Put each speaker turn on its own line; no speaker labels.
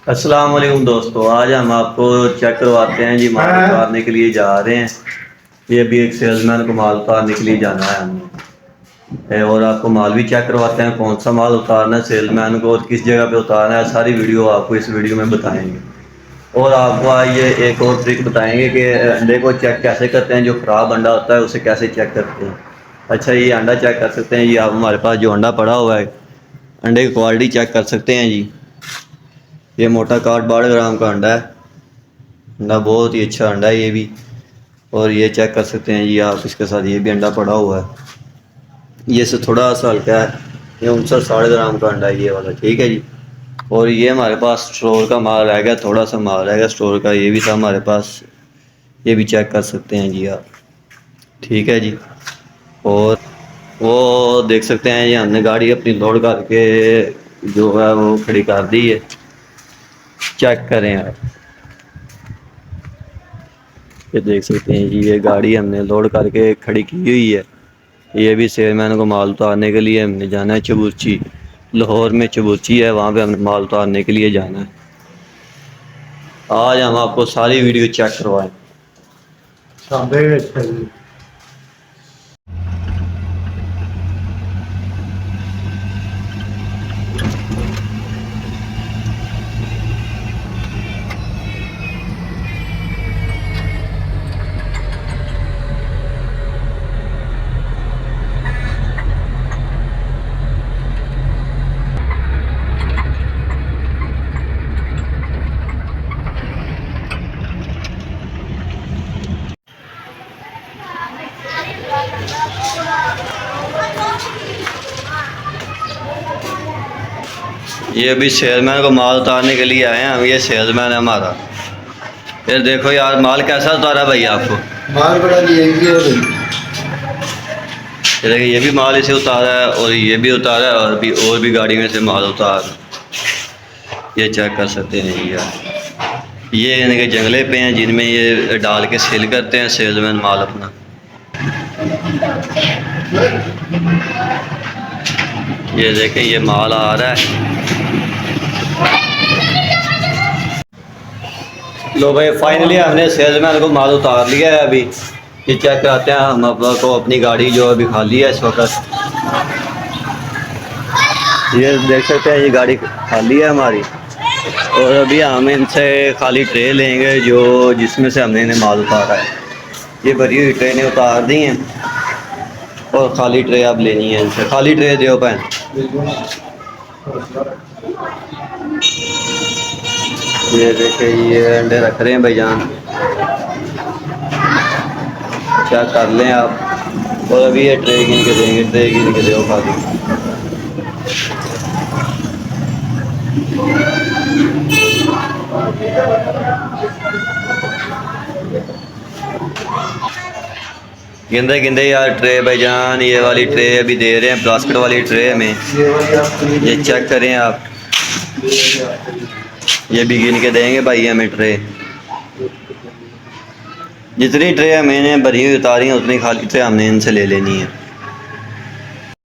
अस्सलाम वालेकुम दोस्तों, आज हम आपको चेक करवाते हैं जी। माल उतारने के लिए जा रहे हैं। ये भी एक सेल्समैन को माल उतारने के लिए जाना है हमने। और आपको माल भी चेक करवाते हैं, कौन सा माल उतारना है सेल्समैन को और किस जगह पे उतारना है। सारी वीडियो आपको इस वीडियो में बताएंगे। और आपको आज ये एक और ट्रिक बताएंगे कि अंडे को चेक कैसे करते हैं। जो ख़राब अंडा होता है उसे कैसे चेक करते हैं। अच्छा, ये अंडा चेक कर सकते हैं जी आप। हमारे पास जो अंडा पड़ा हुआ है, अंडे की क्वालिटी चेक कर सकते हैं जी। ये मोटा काट 12 ग्राम का अंडा है। अंडा बहुत ही अच्छा अंडा है ये भी। और ये चेक कर सकते हैं जी आप, इसके साथ ये भी अंडा पड़ा हुआ है। ये से थोड़ा सा हल्का है। ये 59 60 ग्राम का अंडा है ये वाला, ठीक है जी। और ये हमारे पास स्टोर का माल रह गया, थोड़ा सा माल रह गया स्टोर का, ये भी था हमारे पास। ये भी चेक कर सकते हैं जी आप, ठीक है जी। और वो देख सकते हैं ये हमने गाड़ी अपनी लोड करके जो है वो खड़ी कर दी है। चेक करें आप, ये देख सकते हैं जी, ये गाड़ी हमने लोड करके खड़ी की हुई है। ये भी सेलमैन को माल उतारने के लिए हमने जाना है चबूची। लाहौर में चबूची है, वहाँ पे हमने माल उतारने के लिए जाना है। आज हम आपको सारी वीडियो चेक करवाएं। ये अभी सेलमैन को माल उतारने के लिए आए हैं हम। ये सेल्समैन है हमारा। फिर देखो यार, माल कैसा उतारा भाई आपको?
माल बड़ा ये
देखिए, ये भी माल इसे उतारा है और ये भी उतारा है और भी गाड़ी में से माल उतार। ये चेक कर सकते हैं ये यार। ये इनके जंगले पे हैं जिनमें ये डाल के सेल करते हैं सेल्समैन माल अपना। ये देखें, ये माल आ रहा है। लो भाई, फाइनली हमने सेल्समैन को माल उतार लिया है। अभी ये चेक कराते हैं हम को अपनी गाड़ी जो अभी खाली है इस वक्त। ये देख सकते हैं, ये गाड़ी खाली है हमारी। और अभी हम इनसे खाली ट्रे लेंगे जो जिसमें से हमने इन्हें माल उतारा है। ये भरी हुई ट्रे ने उतार दी हैं और खाली ट्रे अब लेनी है इनसे। खाली ट्रे दो पैन। ये देखे, ये अंडे रख रहे हैं भाईजान, चेक कर लें आप। और अभी ये ट्रे गिन के देंगे, ट्रे गिन के दो खाली। गिंदे गिंदे यार ट्रे भाईजान। ये वाली ट्रे अभी दे रहे हैं, प्लास्टिक वाली ट्रे में। ये चेक करें आप, ये भी गिन के देंगे भाई हमें ट्रे। जितनी ट्रे मैंने भरी हुई उतारी हैं उतनी खाली ट्रे हमने इनसे ले लेनी है।